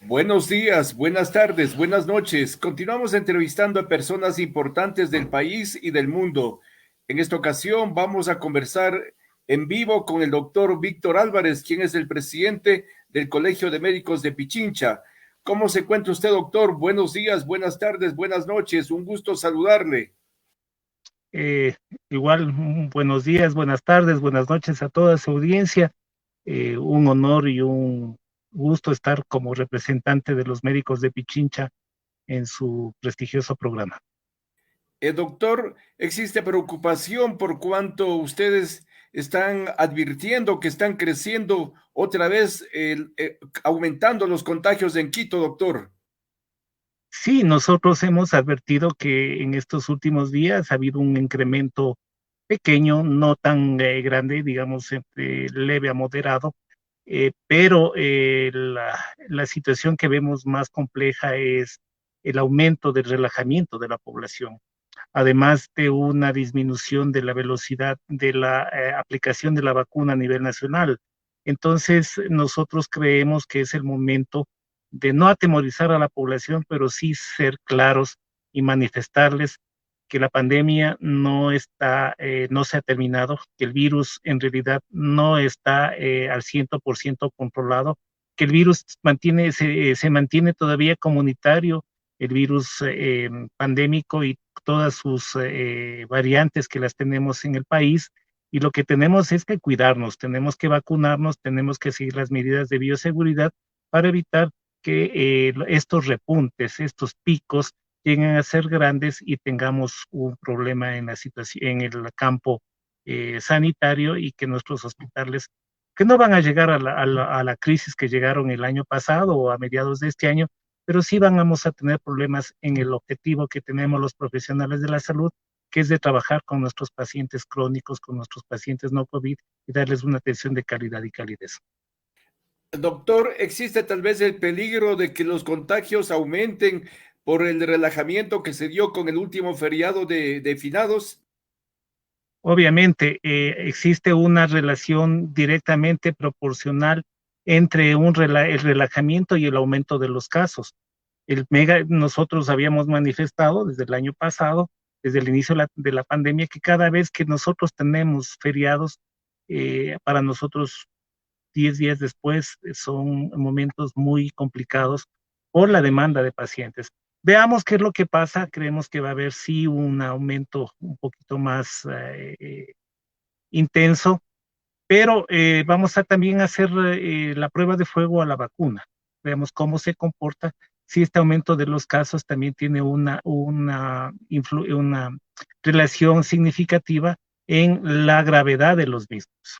Buenos días, buenas tardes, buenas noches. Continuamos entrevistando a personas importantes del país y del mundo. En esta ocasión vamos a conversar en vivo con el doctor Víctor Álvarez, quien es el presidente del Colegio de Médicos de Pichincha. ¿Cómo se encuentra usted, doctor? Buenos días, buenas tardes, buenas noches. Un gusto saludarle. Eh, Igual, buenos días, buenas tardes, buenas noches a toda su audiencia. Un honor y un gusto estar como representante de los médicos de Pichincha en su prestigioso programa. Doctor, ¿existe preocupación por cuanto ustedes están advirtiendo que están creciendo otra vez, aumentando los contagios en Quito, doctor? Sí, nosotros hemos advertido que en estos últimos días ha habido un incremento pequeño, no tan grande, digamos, entre leve a moderado, pero la situación que vemos más compleja es el aumento del relajamiento de la población, además de una disminución de la velocidad de la aplicación de la vacuna a nivel nacional. Entonces, nosotros creemos que es el momento de no atemorizar a la población, pero sí ser claros y manifestarles que la pandemia no se ha terminado, que el virus en realidad no está al 100% controlado, que el virus se mantiene todavía comunitario, el virus pandémico y todas sus variantes que las tenemos en el país. Y lo que tenemos es que cuidarnos, tenemos que vacunarnos, tenemos que seguir las medidas de bioseguridad para evitar que estos repuntes, estos picos, lleguen a ser grandes y tengamos un problema en la situación, en el campo sanitario y que nuestros hospitales, que no van a llegar a la crisis que llegaron el año pasado o a mediados de este año, pero sí vamos a tener problemas en el objetivo que tenemos los profesionales de la salud, que es de trabajar con nuestros pacientes crónicos, con nuestros pacientes no COVID y darles una atención de calidad y calidez. Doctor, ¿existe tal vez el peligro de que los contagios aumenten por el relajamiento que se dio con el último feriado de finados? Obviamente, existe una relación directamente proporcional entre el relajamiento y el aumento de los casos. Nosotros habíamos manifestado desde el año pasado, desde el inicio de la pandemia, que cada vez que nosotros tenemos feriados, para nosotros 10 días después son momentos muy complicados por la demanda de pacientes. Veamos qué es lo que pasa. Creemos que va a haber sí un aumento un poquito más intenso, pero vamos a también hacer la prueba de fuego a la vacuna. Veamos cómo se comporta, si este aumento de los casos también tiene una relación significativa en la gravedad de los mismos.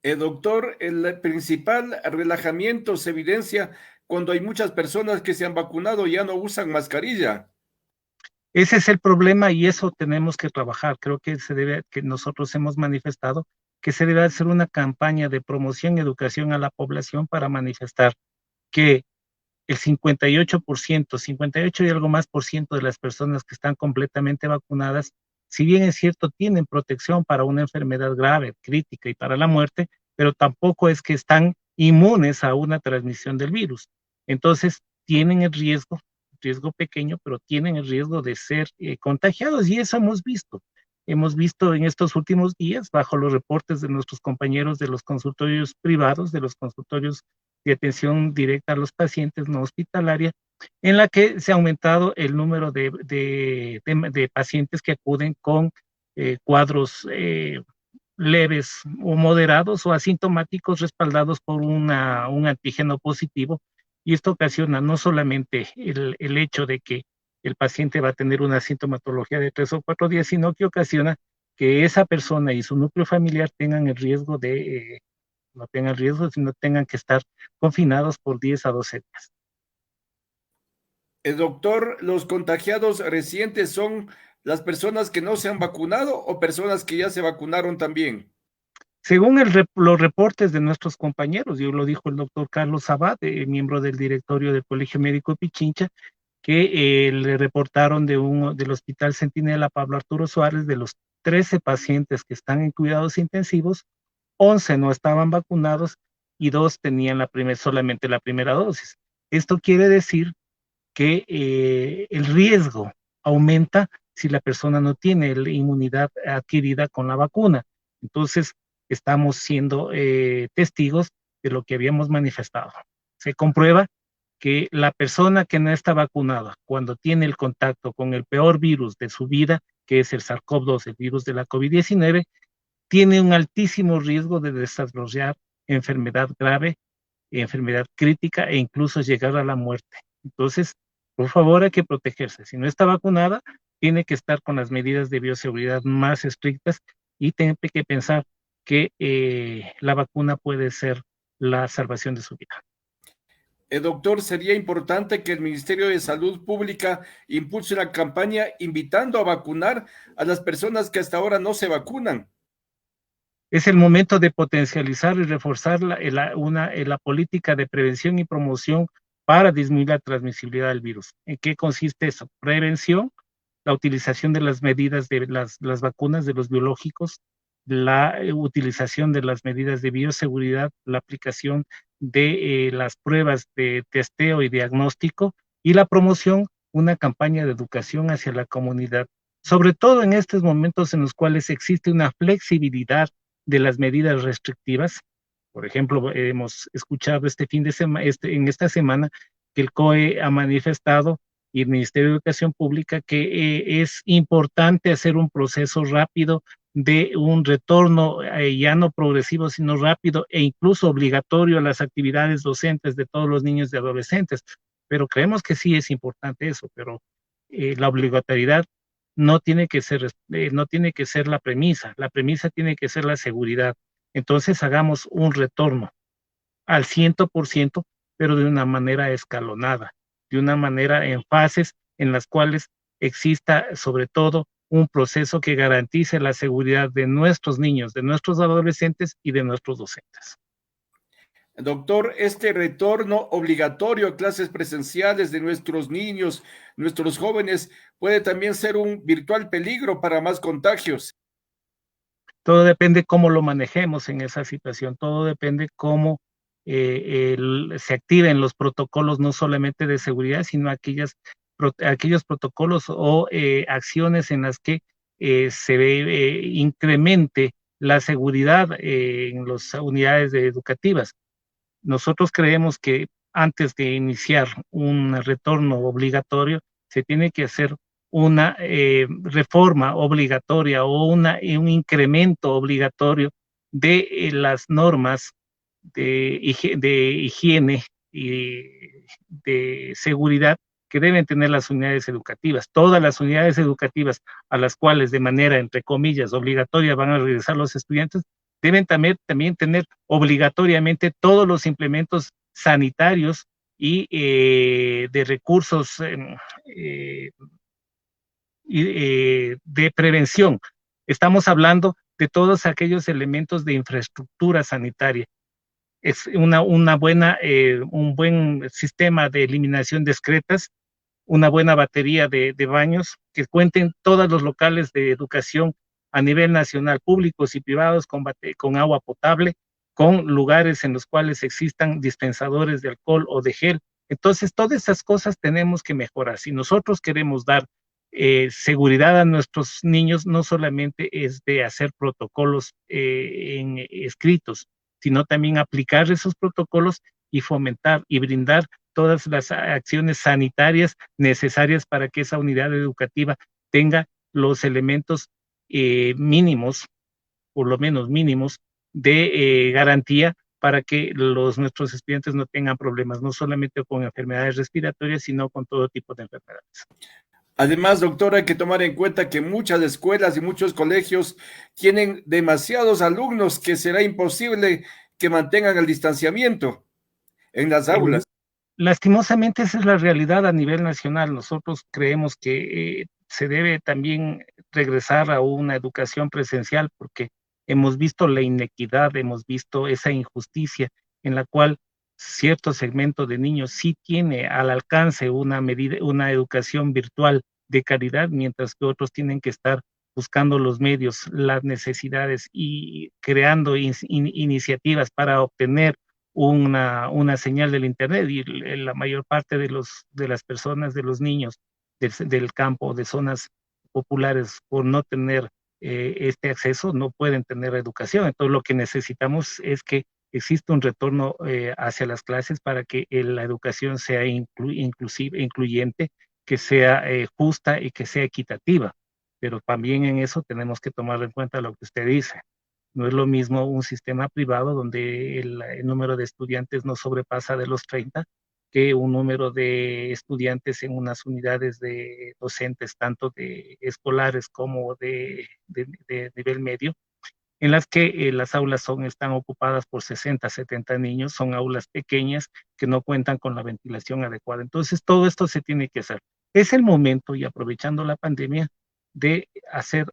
Doctor, el principal relajamiento se evidencia cuando hay muchas personas que se han vacunado y ya no usan mascarilla. Ese es el problema y eso tenemos que trabajar. Creo que que nosotros hemos manifestado que se debe hacer una campaña de promoción y educación a la población para manifestar que el 58%, 58 y algo más por ciento de las personas que están completamente vacunadas, si bien es cierto, tienen protección para una enfermedad grave, crítica y para la muerte, pero tampoco es que están inmunes a una transmisión del virus. Entonces, tienen el riesgo pequeño, pero tienen el riesgo de ser contagiados y eso hemos visto. Hemos visto en estos últimos días, bajo los reportes de nuestros compañeros de los consultorios privados, de los consultorios de atención directa a los pacientes no hospitalaria, en la que se ha aumentado el número de pacientes que acuden con cuadros leves o moderados o asintomáticos respaldados por un antígeno positivo. Y esto ocasiona no solamente el hecho de que el paciente va a tener una sintomatología de 3 o 4 días, sino que ocasiona que esa persona y su núcleo familiar tengan el riesgo no tengan riesgo, sino tengan que estar confinados por 10 a 12 días. Doctor, ¿los contagiados recientes son las personas que no se han vacunado o personas que ya se vacunaron también? Según los reportes de nuestros compañeros, yo lo dijo el doctor Carlos Sabat, miembro del directorio del Colegio Médico de Pichincha, que le reportaron del Hospital Centinela Pablo Arturo Suárez, de los 13 pacientes que están en cuidados intensivos, 11 no estaban vacunados y 2 tenían solamente la primera dosis. Esto quiere decir que el riesgo aumenta si la persona no tiene la inmunidad adquirida con la vacuna. Entonces, estamos siendo testigos de lo que habíamos manifestado. Se comprueba que la persona que no está vacunada, cuando tiene el contacto con el peor virus de su vida, que es el SARS-CoV-2, el virus de la COVID-19, tiene un altísimo riesgo de desarrollar enfermedad grave, enfermedad crítica e incluso llegar a la muerte. Entonces, por favor, hay que protegerse. Si no está vacunada, tiene que estar con las medidas de bioseguridad más estrictas y tiene que pensar que la vacuna puede ser la salvación de su vida. Doctor, sería importante que el Ministerio de Salud Pública impulse una campaña invitando a vacunar a las personas que hasta ahora no se vacunan. Es el momento de potencializar y reforzar la política de prevención y promoción para disminuir la transmisibilidad del virus. ¿En qué consiste eso? Prevención, la utilización de las medidas de las vacunas, de los biológicos, la utilización de las medidas de bioseguridad, la aplicación de las pruebas de testeo y diagnóstico, y la promoción, una campaña de educación hacia la comunidad, sobre todo en estos momentos en los cuales existe una flexibilidad de las medidas restrictivas. Por ejemplo, hemos escuchado en esta semana que el COE ha manifestado y el Ministerio de Educación Pública que es importante hacer un proceso rápido de un retorno ya no progresivo, sino rápido e incluso obligatorio a las actividades docentes de todos los niños y adolescentes. Pero creemos que sí es importante eso, pero la obligatoriedad no tiene que ser la premisa tiene que ser la seguridad. Entonces hagamos un retorno al 100%, pero de una manera escalonada, de una manera en fases en las cuales exista sobre todo un proceso que garantice la seguridad de nuestros niños, de nuestros adolescentes y de nuestros docentes. Doctor, este retorno obligatorio a clases presenciales de nuestros niños, nuestros jóvenes, puede también ser un virtual peligro para más contagios. Todo depende cómo lo manejemos en esa situación, todo depende cómo se activen los protocolos, no solamente de seguridad, sino aquellos protocolos o acciones en las que incremente la seguridad en las unidades educativas. Nosotros creemos que antes de iniciar un retorno obligatorio, se tiene que hacer una reforma obligatoria o un incremento obligatorio de las normas de higiene y de seguridad que deben tener las unidades educativas. Todas las unidades educativas a las cuales de manera, entre comillas, obligatoria van a regresar los estudiantes, deben también tener obligatoriamente todos los implementos sanitarios y de recursos de prevención. Estamos hablando de todos aquellos elementos de infraestructura sanitaria. Es un buen sistema de eliminación de excretas, una buena batería de baños, que cuenten todos los locales de educación a nivel nacional, públicos y privados, con agua potable, con lugares en los cuales existan dispensadores de alcohol o de gel. Entonces, todas esas cosas tenemos que mejorar. Si nosotros queremos dar seguridad a nuestros niños, no solamente es de hacer protocolos escritos, sino también aplicar esos protocolos y fomentar y brindar todas las acciones sanitarias necesarias para que esa unidad educativa tenga los elementos mínimos, por lo menos mínimos, de garantía para que nuestros estudiantes no tengan problemas, no solamente con enfermedades respiratorias, sino con todo tipo de enfermedades. Además, doctor, hay que tomar en cuenta que muchas escuelas y muchos colegios tienen demasiados alumnos que será imposible que mantengan el distanciamiento en las aulas. Lastimosamente esa es la realidad a nivel nacional. Nosotros creemos que se debe también regresar a una educación presencial porque hemos visto la inequidad, hemos visto esa injusticia en la cual cierto segmento de niños sí tiene al alcance una educación virtual de calidad, mientras que otros tienen que estar buscando los medios, las necesidades y creando iniciativas para obtener una señal del internet y la mayor parte de las personas, de los niños del campo, de zonas populares, por no tener este acceso, no pueden tener educación. Entonces lo que necesitamos es que existe un retorno hacia las clases para que la educación sea inclusive, incluyente, que sea justa y que sea equitativa. Pero también en eso tenemos que tomar en cuenta lo que usted dice. No es lo mismo un sistema privado donde el número de estudiantes no sobrepasa de los 30 que un número de estudiantes en unas unidades de docentes, tanto de escolares como de nivel medio, en las que las aulas están ocupadas por 60, 70 niños, son aulas pequeñas que no cuentan con la ventilación adecuada. Entonces, todo esto se tiene que hacer. Es el momento, y aprovechando la pandemia, de hacer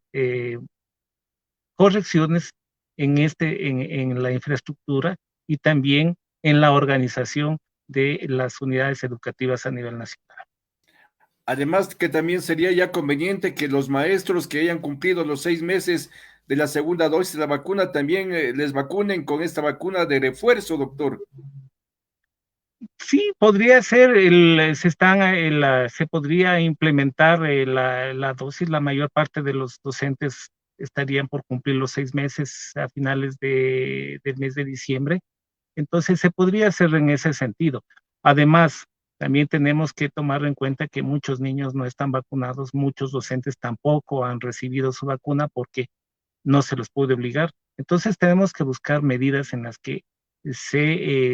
correcciones en la infraestructura y también en la organización de las unidades educativas a nivel nacional. Además, que también sería ya conveniente que los maestros que hayan cumplido los 6 meses de la segunda dosis de la vacuna también les vacunen con esta vacuna de refuerzo, doctor. Sí, podría ser, se podría implementar la dosis, la mayor parte de los docentes estarían por cumplir los 6 meses a finales del mes de diciembre, entonces se podría hacer en ese sentido. Además, también tenemos que tomar en cuenta que muchos niños no están vacunados, muchos docentes tampoco han recibido su vacuna porque no se los puede obligar. Entonces tenemos que buscar medidas en las que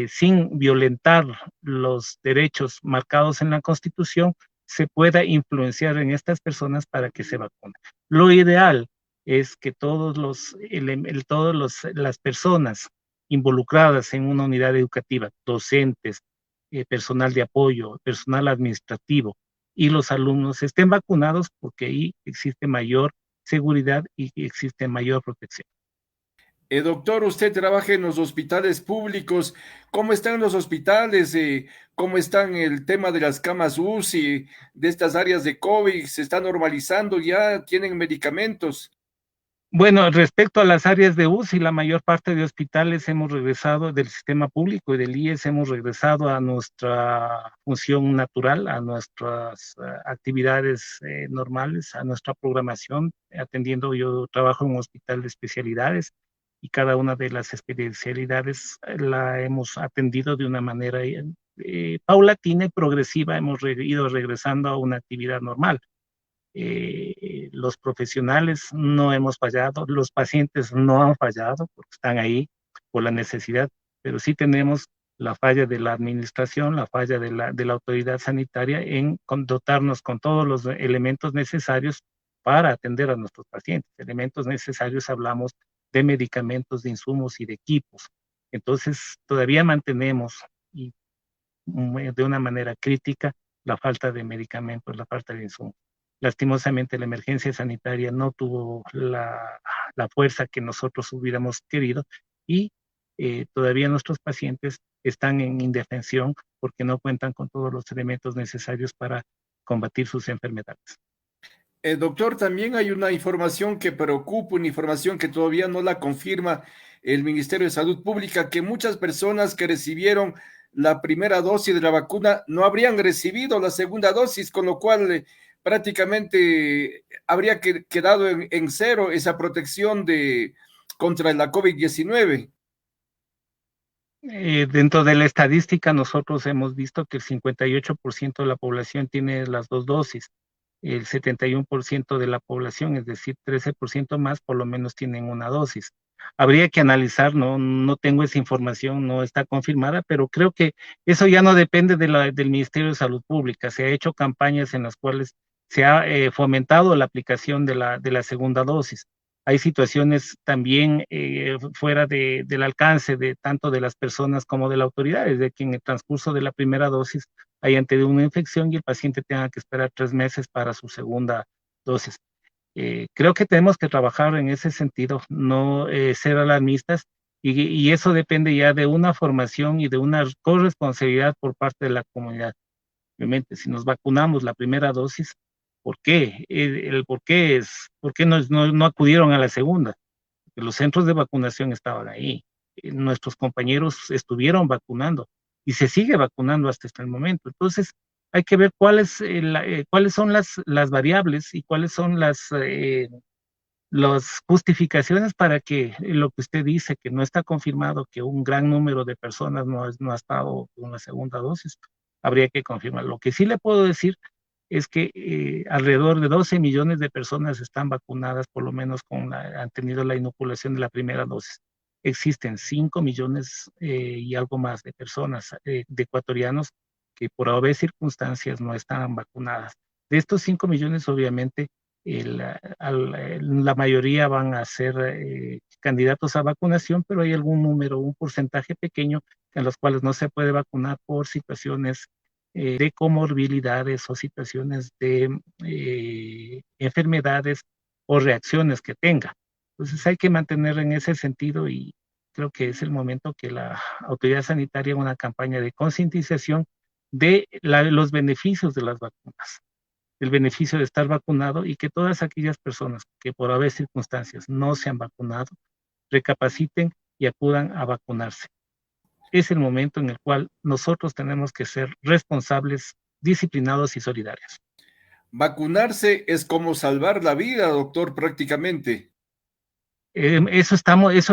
sin violentar los derechos marcados en la Constitución, se pueda influenciar en estas personas para que se vacunen. Lo ideal es que las personas involucradas en una unidad educativa, docentes, personal de apoyo, personal administrativo y los alumnos estén vacunados porque ahí existe mayor seguridad y existe mayor protección. Doctor, usted trabaja en los hospitales públicos. ¿Cómo están los hospitales? ¿Cómo están el tema de las camas UCI, de estas áreas de COVID? ¿Se está normalizando ya? ¿Tienen medicamentos? Bueno, respecto a las áreas de UCI, la mayor parte de hospitales hemos regresado del sistema público y del IES, hemos regresado a nuestra función natural, a nuestras actividades normales, a nuestra programación, atendiendo. Yo trabajo en un hospital de especialidades y cada una de las especialidades la hemos atendido de una manera paulatina y progresiva, hemos ido regresando a una actividad normal. Los profesionales no hemos fallado, los pacientes no han fallado porque están ahí por la necesidad, pero sí tenemos la falla de la administración, la falla de la autoridad sanitaria en dotarnos con todos los elementos necesarios para atender a nuestros pacientes. Elementos necesarios, hablamos de medicamentos, de insumos y de equipos. Entonces, todavía mantenemos y de una manera crítica la falta de medicamentos, la falta de insumos. Lastimosamente, la emergencia sanitaria no tuvo la fuerza que nosotros hubiéramos querido y todavía nuestros pacientes están en indefensión porque no cuentan con todos los elementos necesarios para combatir sus enfermedades. Doctor, también hay una información que preocupa, una información que todavía no la confirma el Ministerio de Salud Pública, que muchas personas que recibieron la primera dosis de la vacuna no habrían recibido la segunda dosis, con lo cual prácticamente habría quedado en cero esa protección contra la COVID-19. Dentro de la estadística, nosotros hemos visto que el 58% de la población tiene las dos dosis. El 71% de la población, es decir, 13% más, por lo menos tienen una dosis. Habría que analizar, no tengo esa información, no está confirmada, pero creo que eso ya no depende del Ministerio de Salud Pública. Se ha hecho campañas en las cuales se ha fomentado la aplicación de la segunda dosis. Hay situaciones también fuera del alcance de tanto de las personas como de la autoridad, de que en el transcurso de la primera dosis hayan tenido una infección y el paciente tenga que esperar 3 meses para su segunda dosis. Creo que tenemos que trabajar en ese sentido, no ser alarmistas, y eso depende ya de una formación y de una corresponsabilidad por parte de la comunidad. Obviamente, si nos vacunamos la primera dosis, ¿por qué? El por qué es, ¿por qué no acudieron a la segunda? Porque los centros de vacunación estaban ahí. nuestros compañeros estuvieron vacunando y se sigue vacunando hasta este momento. Entonces, hay que ver cuáles son las variables y cuáles son las justificaciones para que lo que usted dice, que no está confirmado que un gran número de personas no ha estado con la segunda dosis, habría que confirmar. Lo que sí le puedo decir es que alrededor de 12 millones de personas están vacunadas, por lo menos han tenido la inoculación de la primera dosis. Existen 5 millones y algo más de personas, de ecuatorianos, que por haber circunstancias no están vacunadas. De estos 5 millones, obviamente, la mayoría van a ser candidatos a vacunación, pero hay algún número, un porcentaje pequeño en los cuales no se puede vacunar por situaciones de comorbilidades o situaciones de enfermedades o reacciones que tenga. Entonces hay que mantener en ese sentido y creo que es el momento que la autoridad sanitaria haga una campaña de concientización de los beneficios de las vacunas, el beneficio de estar vacunado y que todas aquellas personas que por haber circunstancias no se han vacunado recapaciten y acudan a vacunarse. Es el momento en el cual nosotros tenemos que ser responsables, disciplinados y solidarios. Vacunarse es como salvar la vida, doctor, prácticamente. Eso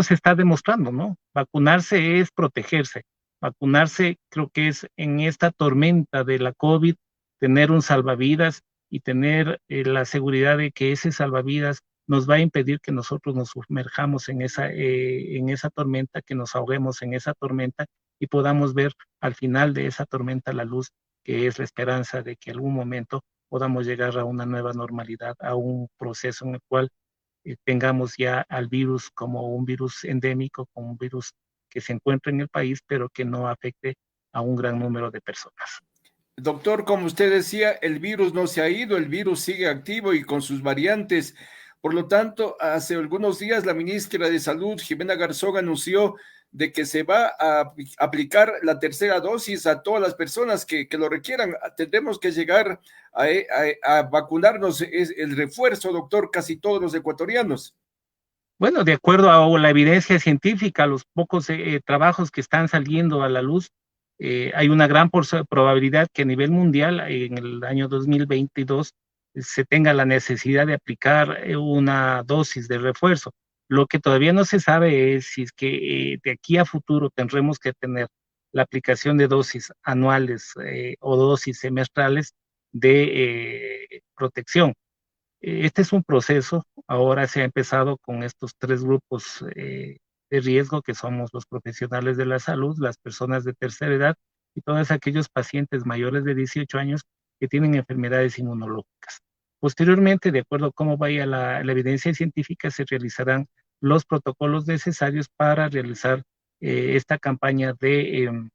se está demostrando, ¿no? Vacunarse es protegerse. Vacunarse creo que es en esta tormenta de la COVID, tener un salvavidas y tener la seguridad de que ese salvavidas nos va a impedir que nosotros nos sumerjamos en esa tormenta, que nos ahoguemos en esa tormenta y podamos ver al final de esa tormenta la luz, que es la esperanza de que algún momento podamos llegar a una nueva normalidad, a un proceso en el cual tengamos ya al virus como un virus endémico, como un virus que se encuentra en el país, pero que no afecte a un gran número de personas. Doctor, como usted decía, el virus no se ha ido, el virus sigue activo y con sus variantes. Por lo tanto, hace algunos días la ministra de Salud, Jimena Garzón, anunció de que se va a aplicar la tercera dosis a todas las personas que lo requieran. Tendremos que llegar a vacunarnos, es el refuerzo, doctor, casi todos los ecuatorianos. Bueno, de acuerdo a la evidencia científica, los pocos trabajos que están saliendo a la luz, hay una gran probabilidad que a nivel mundial en el año 2022 se tenga la necesidad de aplicar una dosis de refuerzo. Lo que todavía no se sabe es si es que de aquí a futuro tendremos que tener la aplicación de dosis anuales o dosis semestrales de protección. Este es un proceso, ahora se ha empezado con estos 3 grupos de riesgo, que somos los profesionales de la salud, las personas de tercera edad y todos aquellos pacientes mayores de 18 años que tienen enfermedades inmunológicas. Posteriormente, de acuerdo a cómo vaya la evidencia científica, se realizarán los protocolos necesarios para realizar esta campaña de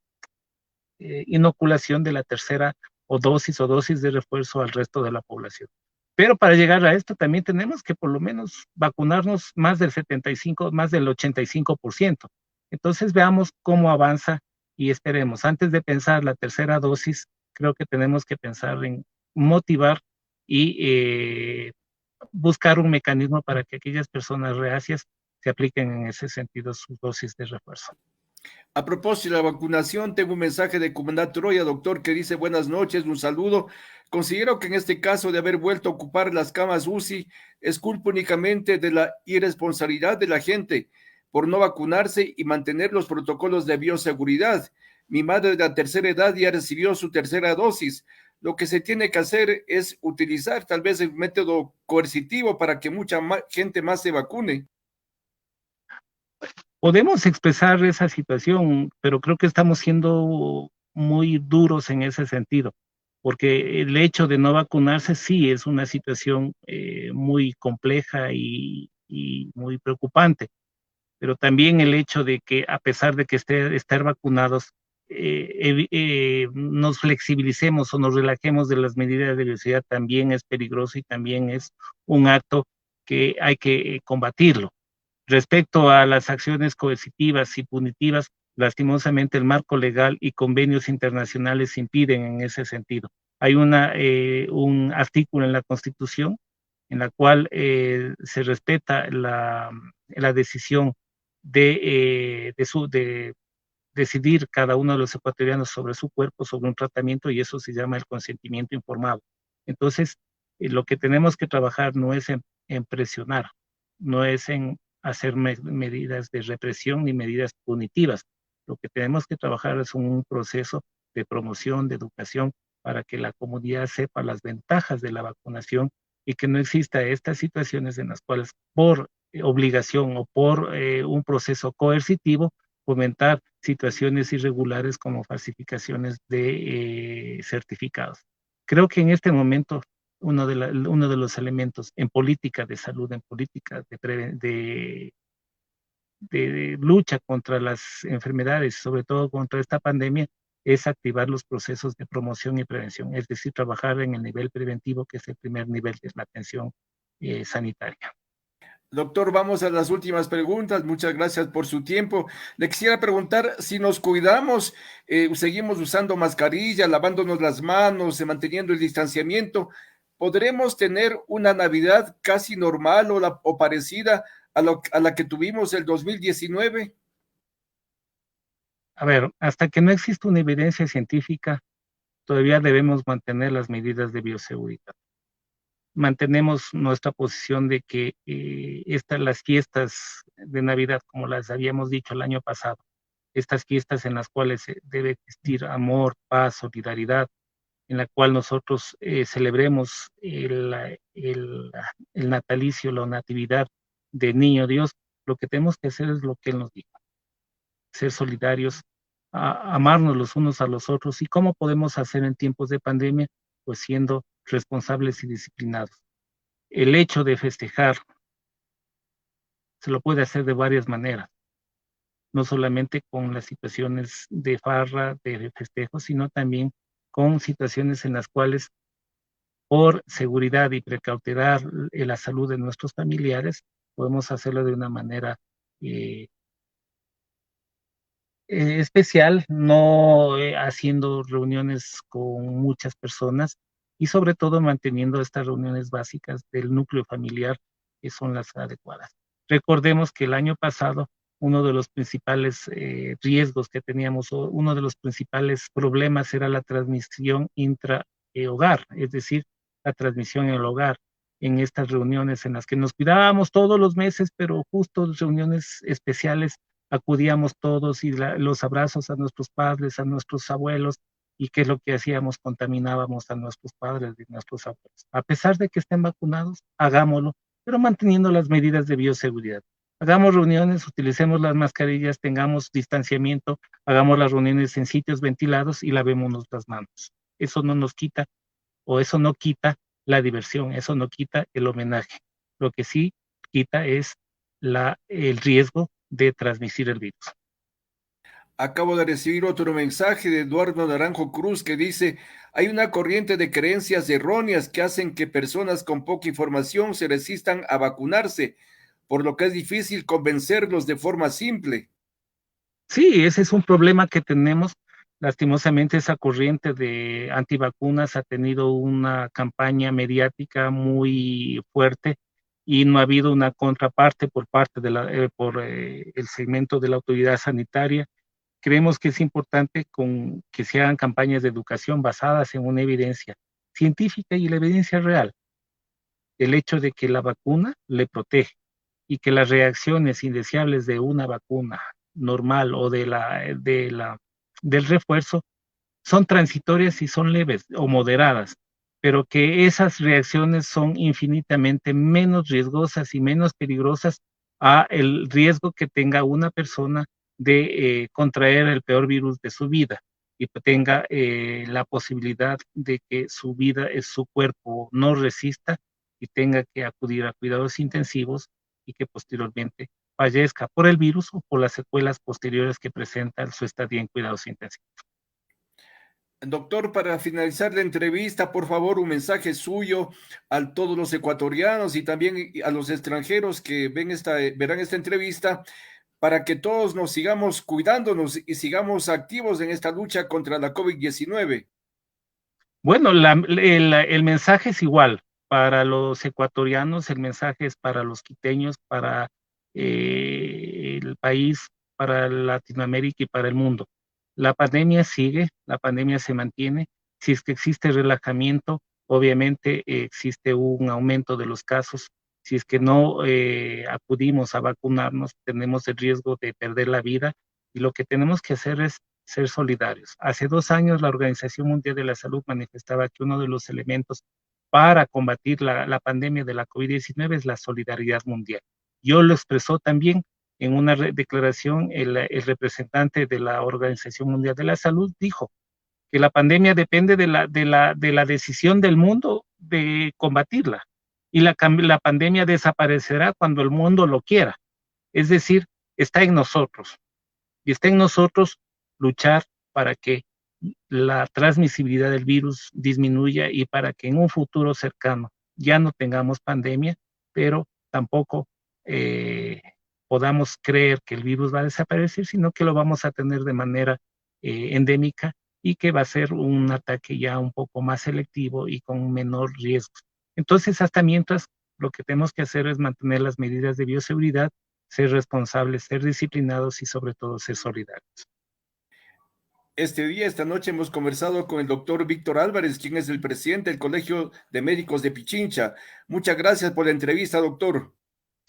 inoculación de la tercera o dosis de refuerzo al resto de la población. Pero para llegar a esto también tenemos que por lo menos vacunarnos más del 75, más del 85%. Entonces veamos cómo avanza y esperemos. Antes de pensar la tercera dosis, creo que tenemos que pensar en motivar y buscar un mecanismo para que aquellas personas reacias se apliquen en ese sentido sus dosis de refuerzo. A propósito de la vacunación, tengo un mensaje de Comunidad Troya, doctor, que dice buenas noches, un saludo. Considero que en este caso de haber vuelto a ocupar las camas UCI es culpa únicamente de la irresponsabilidad de la gente por no vacunarse y mantener los protocolos de bioseguridad. Mi madre de la tercera edad ya recibió su tercera dosis. Lo que se tiene que hacer es utilizar tal vez el método coercitivo para que mucha gente más se vacune. Podemos expresar esa situación, pero creo que estamos siendo muy duros en ese sentido, porque el hecho de no vacunarse sí es una situación muy compleja y muy preocupante, pero también el hecho de que a pesar de que estar vacunados, nos flexibilicemos o nos relajemos de las medidas de bioseguridad también es peligroso y también es un acto que hay que combatirlo. Respecto a las acciones coercitivas y punitivas, lastimosamente el marco legal y convenios internacionales impiden en ese sentido. Hay un artículo en la Constitución en la cual se respeta la decisión de decidir cada uno de los ecuatorianos sobre su cuerpo, sobre un tratamiento, y eso se llama el consentimiento informado. Entonces, lo que tenemos que trabajar no es en presionar, no es en hacer medidas de represión ni medidas punitivas. Lo que tenemos que trabajar es un proceso de promoción, de educación, para que la comunidad sepa las ventajas de la vacunación y que no exista estas situaciones en las cuales por obligación o por un proceso coercitivo fomentar situaciones irregulares como falsificaciones de certificados. Creo que en este momento uno de los elementos en política de salud, en política de lucha contra las enfermedades, sobre todo contra esta pandemia, es activar los procesos de promoción y prevención, es decir, trabajar en el nivel preventivo, que es el primer nivel de la atención sanitaria. Doctor, vamos a las últimas preguntas. Muchas gracias por su tiempo. Le quisiera preguntar si nos cuidamos, seguimos usando mascarilla, lavándonos las manos, manteniendo el distanciamiento. ¿Podremos tener una Navidad casi normal o parecida a la que tuvimos el 2019? A ver, hasta que no exista una evidencia científica, todavía debemos mantener las medidas de bioseguridad. Mantenemos nuestra posición de que las fiestas de Navidad, como las habíamos dicho el año pasado, estas fiestas en las cuales debe existir amor, paz, solidaridad, en la cual nosotros celebremos el natalicio, la natividad de Niño Dios, lo que tenemos que hacer es lo que Él nos dijo, ser solidarios, amarnos los unos a los otros. ¿Y cómo podemos hacer en tiempos de pandemia? Pues siendo responsables y disciplinados. El hecho de festejar se lo puede hacer de varias maneras, no solamente con las situaciones de farra, de festejo, sino también con situaciones en las cuales, por seguridad y precautelar la salud de nuestros familiares, podemos hacerlo de una manera especial, no haciendo reuniones con muchas personas y sobre todo manteniendo estas reuniones básicas del núcleo familiar, que son las adecuadas. Recordemos que el año pasado uno de los principales riesgos que teníamos, o uno de los principales problemas, era la transmisión intra-hogar, es decir, la transmisión en el hogar, en estas reuniones en las que nos cuidábamos todos los meses, pero justo reuniones especiales acudíamos todos y los abrazos a nuestros padres, a nuestros abuelos, y qué es lo que hacíamos, contaminábamos a nuestros padres y nuestros abuelos. A pesar de que estén vacunados, hagámoslo, pero manteniendo las medidas de bioseguridad. Hagamos reuniones, utilicemos las mascarillas, tengamos distanciamiento, hagamos las reuniones en sitios ventilados y lavémonos las manos. Eso no nos quita, o eso no quita la diversión, eso no quita el homenaje. Lo que sí quita es el riesgo de transmitir el virus. Acabo de recibir otro mensaje de Eduardo Naranjo Cruz que dice, hay una corriente de creencias erróneas que hacen que personas con poca información se resistan a vacunarse, por lo que es difícil convencerlos de forma simple. Sí, ese es un problema que tenemos. Lastimosamente, esa corriente de antivacunas ha tenido una campaña mediática muy fuerte y no ha habido una contraparte por parte de el segmento de la autoridad sanitaria. Creemos que es importante que se hagan campañas de educación basadas en una evidencia científica y la evidencia real. El hecho de que la vacuna le protege y que las reacciones indeseables de una vacuna normal o del refuerzo son transitorias y son leves o moderadas, pero que esas reacciones son infinitamente menos riesgosas y menos peligrosas a el riesgo que tenga una persona de contraer el peor virus de su vida y tenga la posibilidad de que su cuerpo no resista y tenga que acudir a cuidados intensivos y que posteriormente fallezca por el virus o por las secuelas posteriores que presenta su estadía en cuidados intensivos. Doctor, para finalizar la entrevista, por favor, un mensaje suyo a todos los ecuatorianos y también a los extranjeros que verán esta entrevista, para que todos nos sigamos cuidándonos y sigamos activos en esta lucha contra la COVID-19. Bueno, el mensaje es igual para los ecuatorianos, el mensaje es para los quiteños, para el país, para Latinoamérica y para el mundo. La pandemia sigue, la pandemia se mantiene. Si es que existe relajamiento, obviamente existe un aumento de los casos. Si es que no acudimos a vacunarnos, tenemos el riesgo de perder la vida y lo que tenemos que hacer es ser solidarios. Hace 2 años la Organización Mundial de la Salud manifestaba que uno de los elementos para combatir la pandemia de la COVID-19 es la solidaridad mundial. Yo lo expresó también en una declaración, el representante de la Organización Mundial de la Salud dijo que la pandemia depende de la decisión del mundo de combatirla. Y la pandemia desaparecerá cuando el mundo lo quiera. Es decir, está en nosotros. Y está en nosotros luchar para que la transmisibilidad del virus disminuya y para que en un futuro cercano ya no tengamos pandemia, pero tampoco podamos creer que el virus va a desaparecer, sino que lo vamos a tener de manera endémica y que va a ser un ataque ya un poco más selectivo y con menor riesgo. Entonces, hasta mientras, lo que tenemos que hacer es mantener las medidas de bioseguridad, ser responsables, ser disciplinados y sobre todo ser solidarios. Esta noche hemos conversado con el doctor Víctor Álvarez, quien es el presidente del Colegio de Médicos de Pichincha. Muchas gracias por la entrevista, doctor.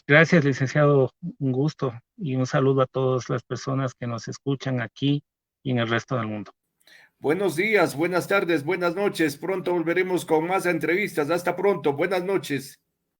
Gracias, licenciado. Un gusto y un saludo a todas las personas que nos escuchan aquí y en el resto del mundo. Buenos días, buenas tardes, buenas noches. Pronto volveremos con más entrevistas. Hasta pronto. Buenas noches.